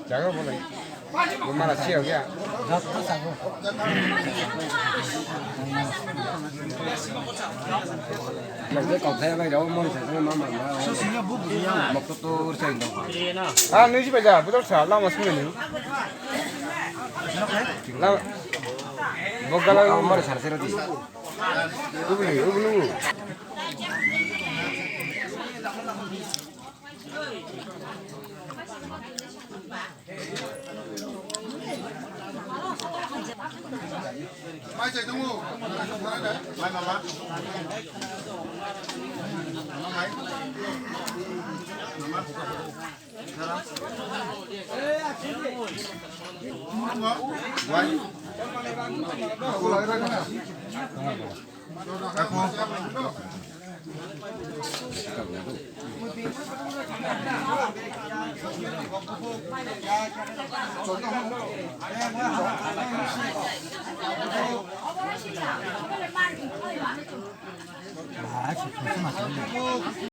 작아 보네. 얼마나 치역이야? Lấy cọc theo đây đâu mong sẽ không mà một cái tô sen đâu. 아, 너 집에 자, 부족사 라마 쓰면요. 라, 뭐 갈아? 엄마를 잘 세려지. 어부누. Mai chạy tung ngủ. Mai mà bác. Mai. Quay. Cô lấy ra cái nào? Cô. 아, 진짜 맛있네.